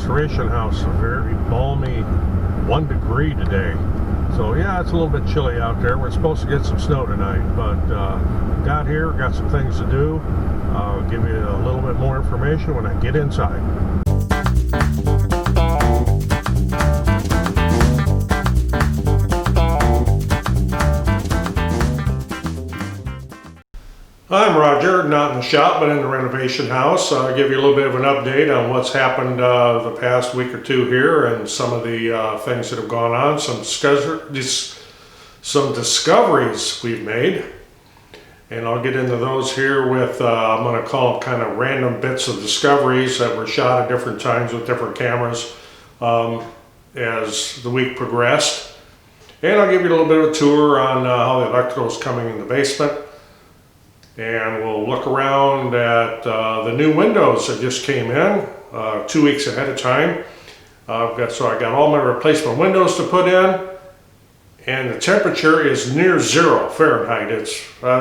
Restoration House. A very balmy 1 degree today. So yeah, it's a little bit chilly out there. We're supposed to get some snow tonight, but got here, got some things to do. I'll give you a little bit more information when I get inside. I'm Roger, not in the shop, but in the renovation house. I'll give you a little bit of an update on what's happened the past week or two here and some of the things that have gone on, some discoveries we've made. And I'll get into those here with, I'm going to call them kind of random bits of discoveries that were shot at different times with different cameras as the week progressed. And I'll give you a little bit of a tour on how the electrical is coming in the basement. And we'll look around at the new windows that just came in 2 weeks ahead of time. So I got all my replacement windows to put in, and the temperature is near 0 Fahrenheit. I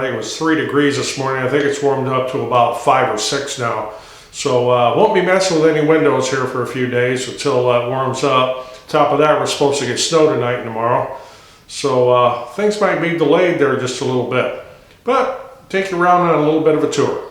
think it was 3 degrees this morning. I think it's warmed up to about 5 or 6 now. So won't be messing with any windows here for a few days until it warms up. Top of that, we're supposed to get snow tonight and tomorrow. So things might be delayed there just a little bit. But take you around on a little bit of a tour.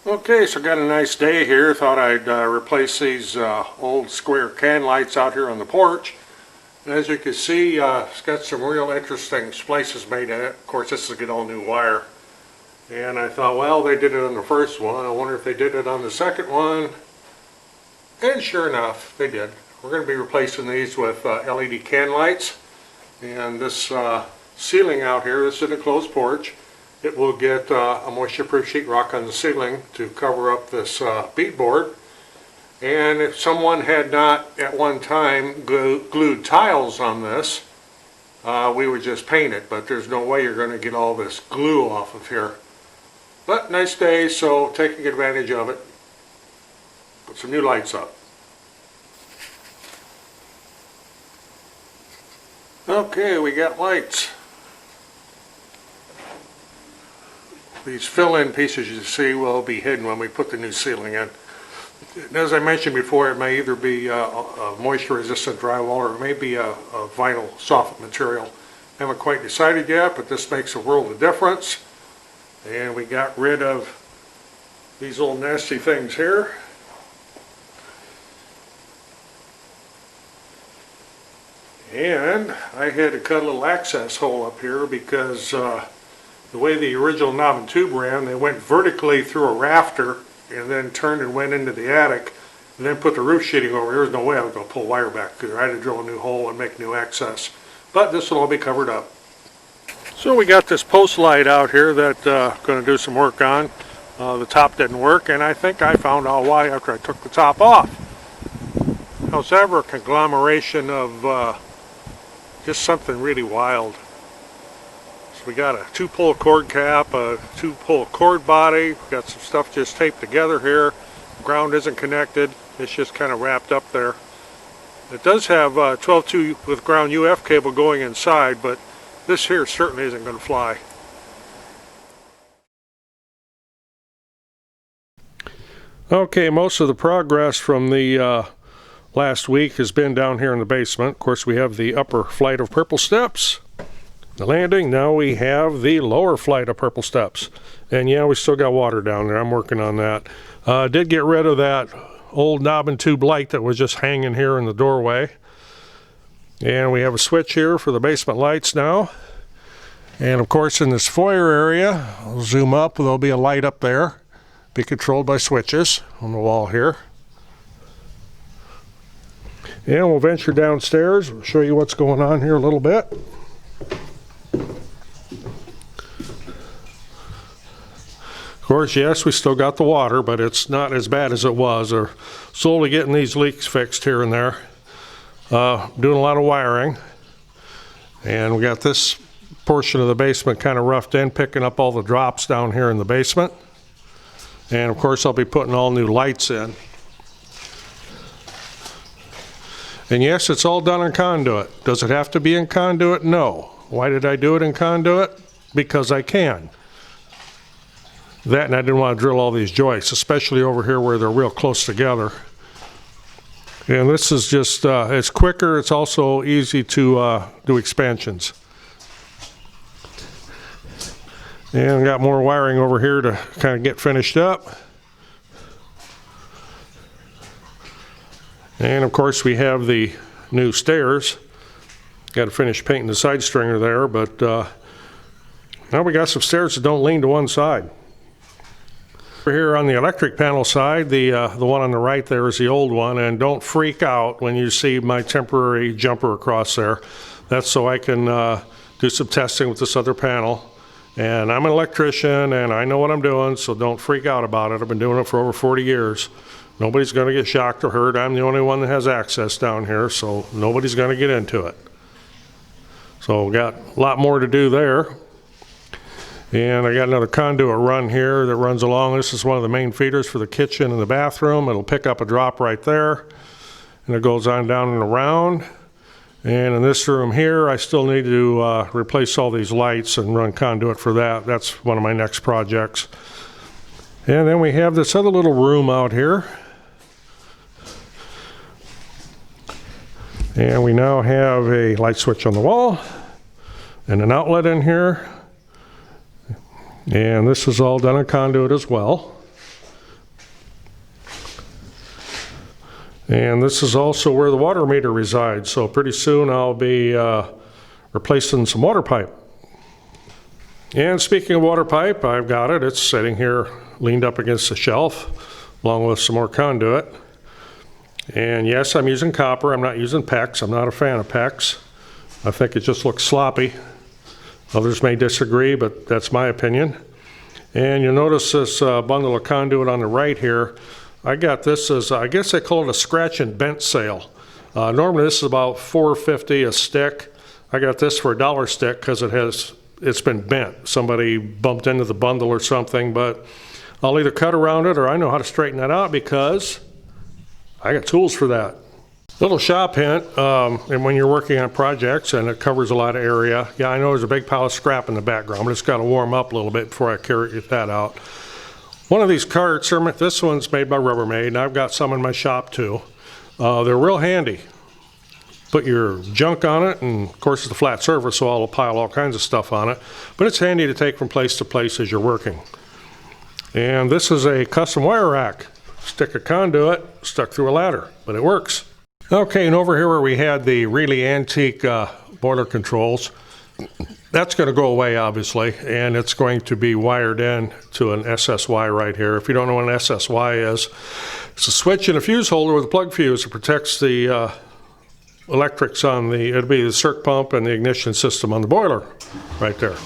Okay, so got a nice day here. Thought I'd replace these old square can lights out here on the porch. And as you can see, it's got some real interesting splices made in it. Of course, this is a all new wire. And I thought, well, they did it on the first one. I wonder if they did it on the second one. And sure enough, they did. We're going to be replacing these with LED can lights. And this ceiling out here, this is a closed porch. It will get a moisture-proof sheetrock on the ceiling to cover up this beadboard. And if someone had not at one time glued tiles on this, we would just paint it, but there's no way you're going to get all this glue off of here. But nice day, so taking advantage of it. Put some new lights up. Okay, we got lights. These fill-in pieces you see will be hidden when we put the new ceiling in. And as I mentioned before, it may either be a moisture-resistant drywall or it may be a vinyl soffit material. Haven't quite decided yet, but this makes a world of difference. And we got rid of these old nasty things here. And I had to cut a little access hole up here because the way the original knob and tube ran, they went vertically through a rafter and then turned and went into the attic and then put the roof sheeting over. There was no way I was going to pull wire back through there. I had to drill a new hole and make new access. But this will all be covered up. So we got this post light out here that I'm going to do some work on. The top didn't work, and I think I found out why after I took the top off. However, a conglomeration of just something really wild. So we got a 2-pole cord cap, a 2-pole cord body. We've got some stuff just taped together here. Ground isn't connected. It's just kind of wrapped up there. It does have 12-2 with ground UF cable going inside, but this here certainly isn't going to fly. Okay, most of the progress from the last week has been down here in the basement. Of course, we have the upper flight of purple steps, the landing. Now we have the lower flight of purple steps. And yeah, we still got water down there. I'm working on that. Did get rid of that old knob and tube light that was just hanging here in the doorway. And we have a switch here for the basement lights now. And of course, in this foyer area, I'll zoom up, there'll be a light up there. Be controlled by switches on the wall here. And we'll venture downstairs. We'll show you what's going on here a little bit. Of course, yes, we still got the water, but it's not as bad as it was. We're slowly getting these leaks fixed here and there. Doing a lot of wiring. And we got this portion of the basement kind of roughed in, picking up all the drops down here in the basement. And of course, I'll be putting all new lights in. And yes, it's all done in conduit. Does it have to be in conduit? No. Why did I do it in conduit? Because I can. That, and I didn't want to drill all these joists, especially over here where they're real close together. And this is just, it's quicker. It's also easy to do expansions. And got more wiring over here to kind of get finished up. And of course we have the new stairs. Got to finish painting the side stringer there, but now we got some stairs that don't lean to one side. Over here on the electric panel side, the one on the right there is the old one, and don't freak out when you see my temporary jumper across there. That's so I can do some testing with this other panel. And I'm an electrician and I know what I'm doing, so don't freak out about it. I've been doing it for over 40 years. Nobody's going to get shocked or hurt. I'm the only one that has access down here, so nobody's going to get into it. So got a lot more to do there. And I got another conduit run here that runs along. This is one of the main feeders for the kitchen and the bathroom. It'll pick up a drop right there, and it goes on down and around. And in this room here, I still need to replace all these lights and run conduit for that. That's one of my next projects. And then we have this other little room out here. And we now have a light switch on the wall and an outlet in here. And this is all done in conduit as well. And this is also where the water meter resides. So pretty soon I'll be replacing some water pipe. And speaking of water pipe, I've got it. It's sitting here leaned up against the shelf along with some more conduit. And yes, I'm using copper. I'm not using PEX. I'm not a fan of PEX. I think it just looks sloppy. Others may disagree, but that's my opinion. And you'll notice this bundle of conduit on the right here. I got this as, I guess they call it a scratch and bent sale. Normally this is about $4.50 a stick. I got this for $1 stick because it's been bent. Somebody bumped into the bundle or something, but I'll either cut around it or I know how to straighten that out because I got tools for that. Little shop hint, and when you're working on projects and it covers a lot of area, yeah, I know there's a big pile of scrap in the background, but it's got to warm up a little bit before I carry that out. One of these carts, this one's made by Rubbermaid, and I've got some in my shop too. They're real handy. Put your junk on it, and of course it's a flat surface, so I'll pile all kinds of stuff on it. But it's handy to take from place to place as you're working. And this is a custom wire rack. Stick a conduit stuck through a ladder, but it works. Okay, and over here where we had the really antique boiler controls, that's going to go away obviously, and it's going to be wired in to an SSY right here. If you don't know what an SSY is, it's a switch and a fuse holder with a plug fuse. It protects the electrics on it'll be the circ pump and the ignition system on the boiler right there.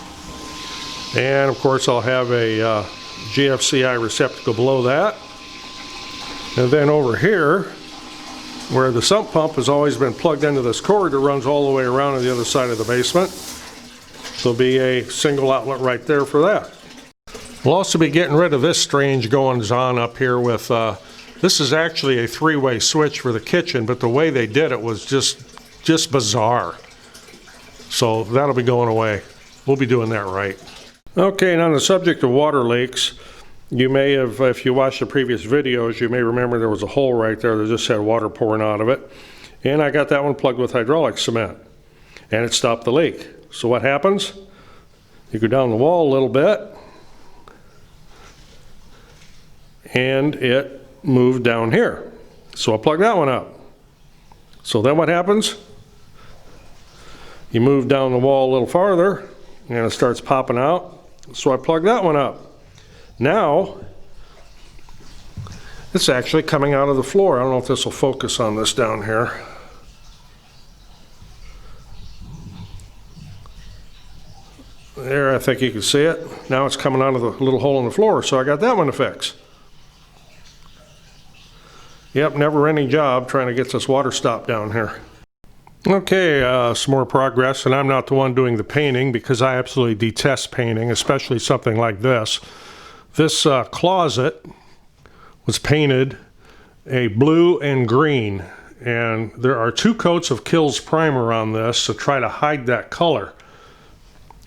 And of course I'll have a GFCI receptacle below that. And then over here, where the sump pump has always been plugged into this cord that runs all the way around to the other side of the basement. There'll be a single outlet right there for that. We'll also be getting rid of this strange goings on up here with, this is actually a three-way switch for the kitchen, but the way they did it was just bizarre. So that'll be going away. We'll be doing that right. Okay, and on the subject of water leaks, you may have, if you watched the previous videos, you may remember there was a hole right there that just had water pouring out of it. And I got that one plugged with hydraulic cement, and it stopped the leak. So what happens? You go down the wall a little bit, and it moved down here. So I plugged that one up. So then what happens? You move down the wall a little farther, and it starts popping out. So I plugged that one up. Now, it's actually coming out of the floor. I don't know if this will focus on this down here. There, I think you can see it. Now it's coming out of the little hole in the floor, so I got that one to fix. Yep, never-ending job trying to get this water stopped down here. Okay, some more progress, and I'm not the one doing the painting because I absolutely detest painting, especially something like this. This closet was painted a blue and green, and there are 2 coats of Kills primer on this to try to hide that color.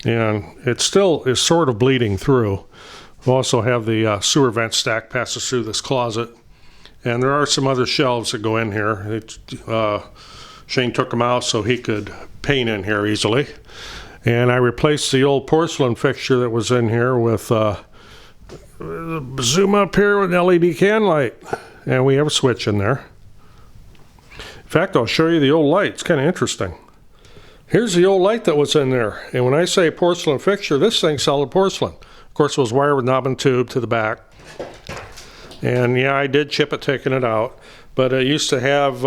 And it still is sort of bleeding through. We also have the sewer vent stack passes through this closet. And there are some other shelves that go in here. Shane took them out so he could paint in here easily. And I replaced the old porcelain fixture that was in here with zoom up here with an LED can light. And we have a switch in there. In fact, I'll show you the old light. It's kind of interesting. Here's the old light that was in there. And when I say porcelain fixture, this thing's solid porcelain. Of course, it was wired with knob and tube to the back. And yeah, I did chip it taking it out. But it used to have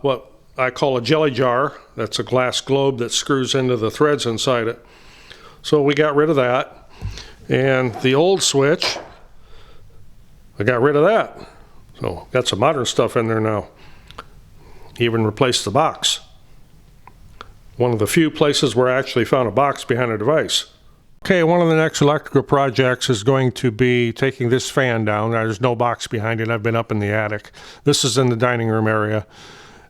what I call a jelly jar. That's a glass globe that screws into the threads inside it. So we got rid of that. And the old switch, I got rid of that. So got some modern stuff in there now. Even replaced the box. One of the few places where I actually found a box behind a device. Okay, one of the next electrical projects is going to be taking this fan down. There's no box behind it. I've been up in the attic. This is in the dining room area.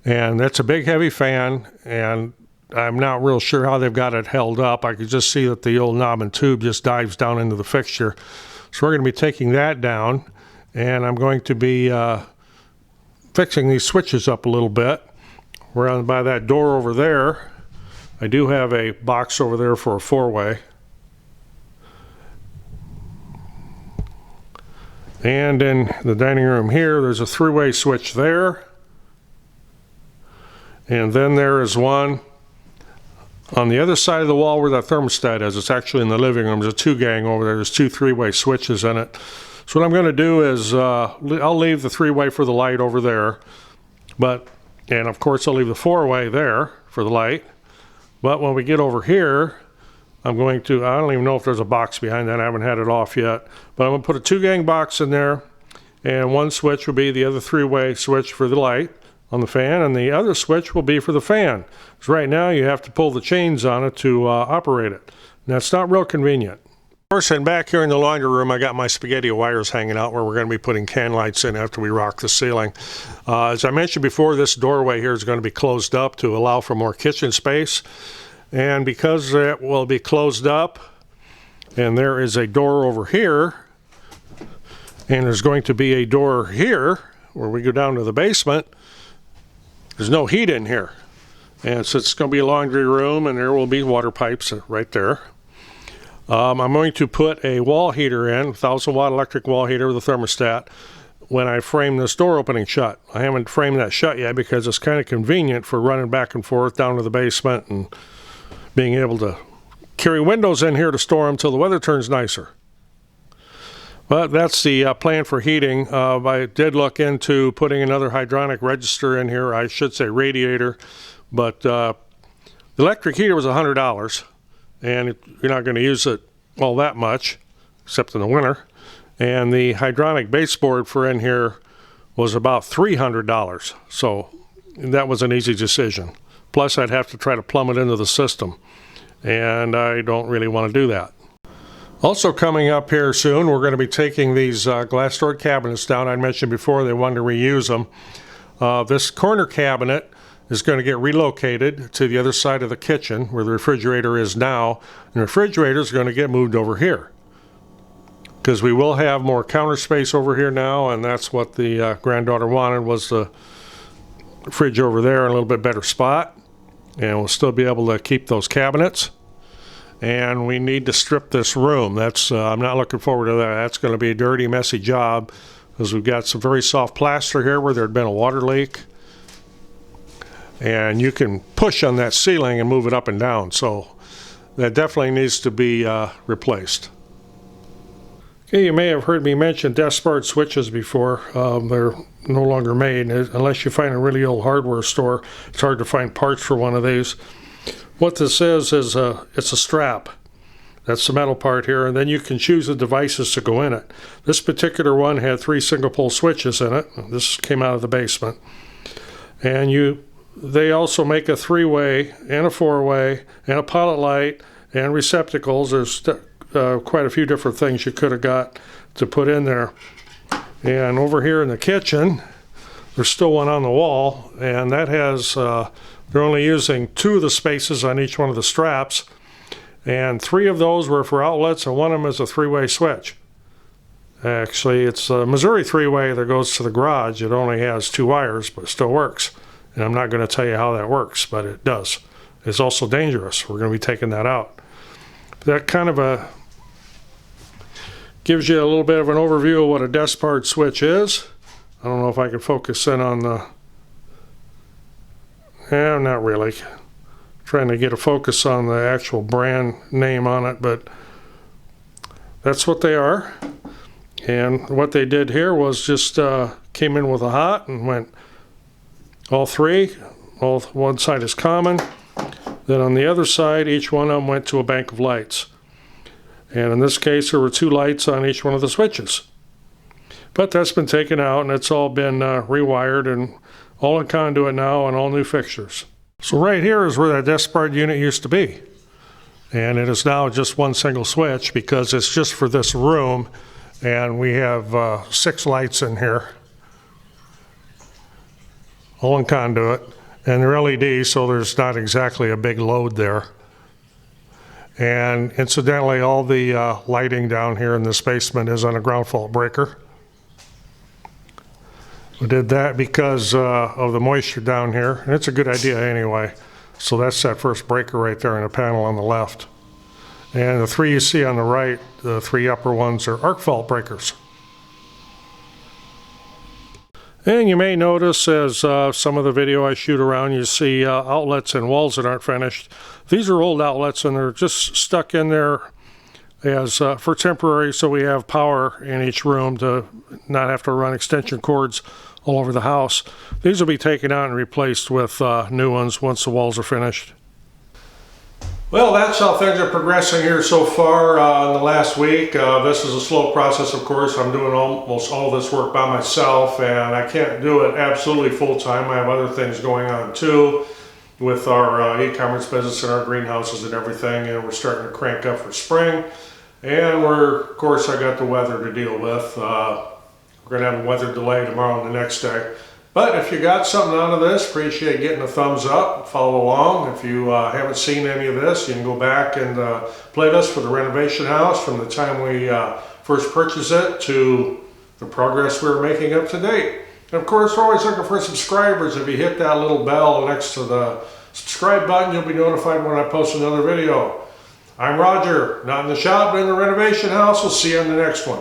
And that's a big heavy fan, and I'm not real sure how they've got it held up. I could just see that the old knob and tube just dives down into the fixture. So we're going to be taking that down, and I'm going to be fixing these switches up a little bit. Around by that door over there, I do have a box over there for a 4-way. And in the dining room here, there's a 3-way switch there. And then there is one on the other side of the wall where that thermostat is. It's actually in the living room. There's a 2-gang over there. There's 2 3-way switches in it. So what I'm going to do is I'll leave the 3-way for the light over there. And of course I'll leave the 4-way there for the light. But when we get over here, I'm going to, I don't even know if there's a box behind that. I haven't had it off yet. But I'm going to put a 2-gang box in there. And one switch will be the other 3-way switch for the light on the fan. And the other switch will be for the fan. Because right now you have to pull the chains on it to operate it. And that's not real convenient. Of course, and back here in the laundry room, I got my spaghetti wires hanging out where we're going to be putting can lights in after we rock the ceiling. As I mentioned before, this doorway here is going to be closed up to allow for more kitchen space. And because it will be closed up, and there is a door over here, and there's going to be a door here where we go down to the basement, there's no heat in here. And so it's going to be a laundry room, and there will be water pipes right there. I'm going to put a wall heater in, 1,000-watt electric wall heater with a thermostat, when I frame this door opening shut. I haven't framed that shut yet because it's kind of convenient for running back and forth down to the basement and being able to carry windows in here to store them until the weather turns nicer. But that's the plan for heating. I did look into putting another hydronic register in here. I should say radiator. But the electric heater was $100. And you're not going to use it all that much, except in the winter. And the hydronic baseboard for in here was about $300. So that was an easy decision. Plus, I'd have to try to plumb it into the system, and I don't really want to do that. Also coming up here soon, we're going to be taking these glass door cabinets down. I mentioned before they wanted to reuse them. This corner cabinet is going to get relocated to the other side of the kitchen where the refrigerator is now. And the refrigerator is going to get moved over here, because we will have more counter space over here now, and that's what the granddaughter wanted, was the fridge over there in a little bit better spot. And we'll still be able to keep those cabinets. And we need to strip this room. That's I'm not looking forward to that. That's going to be a dirty, messy job, because we've got some very soft plaster here where there had been a water leak. And you can push on that ceiling and move it up and down. So that definitely needs to be replaced. Okay, you may have heard me mention desk-barred switches before. They're no longer made. Unless you find a really old hardware store, it's hard to find parts for one of these. What this is it's a strap. That's the metal part here, and then you can choose the devices to go in it. This particular one had 3 single-pole switches in it. This came out of the basement. And they also make a 3-way and a 4-way and a pilot light and receptacles. There's quite a few different things you could have got to put in there. And over here in the kitchen, there's still one on the wall, and that has they're only using 2 of the spaces on each one of the straps, and 3 of those were for outlets, and one of them is a 3-way switch. Actually, it's a Missouri 3-way that goes to the garage. It only has 2 wires, but it still works. And I'm not going to tell you how that works, but it does. It's also dangerous. We're going to be taking that out. That kind of gives you a little bit of an overview of what a desk-barred switch is. I don't know if I can focus in on the... Yeah, not really. Trying to get a focus on the actual brand name on it, but that's what they are. And what they did here was just came in with a hot and went all 3. One side is common. Then on the other side, each one of them went to a bank of lights. And in this case, there were 2 lights on each one of the switches. But that's been taken out, and it's all been rewired and all in conduit now and all new fixtures. So right here is where that desk-barred unit used to be. And it is now just one single switch because it's just for this room, and we have 6 lights in here, all in conduit, and they're LED, so there's not exactly a big load there. And incidentally, all the lighting down here in this basement is on a ground fault breaker. We did that because of the moisture down here, and it's a good idea anyway. So that's that first breaker right there in the panel on the left. And the 3 you see on the right, the 3 upper ones, are arc fault breakers. And you may notice as some of the video I shoot around, you see outlets and walls that aren't finished. These are old outlets, and they're just stuck in there as for temporary, so we have power in each room to not have to run extension cords all over the house. These will be taken out and replaced with new ones once the walls are finished. Well, that's how things are progressing here so far in the last week. This is a slow process, of course. I'm doing almost all this work by myself, and I can't do it absolutely full-time. I have other things going on too with our e-commerce business and our greenhouses and everything, and we're starting to crank up for spring. And of course, I got the weather to deal with. We're going to have a weather delay tomorrow and the next day. But if you got something out of this, appreciate getting a thumbs up, follow along. If you haven't seen any of this, you can go back and play this for the renovation house from the time we first purchased it to the progress we're making up to date. And of course, we're always looking for subscribers. If you hit that little bell next to the subscribe button, you'll be notified when I post another video. I'm Roger, not in the shop, but in the renovation house. We'll see you in the next one.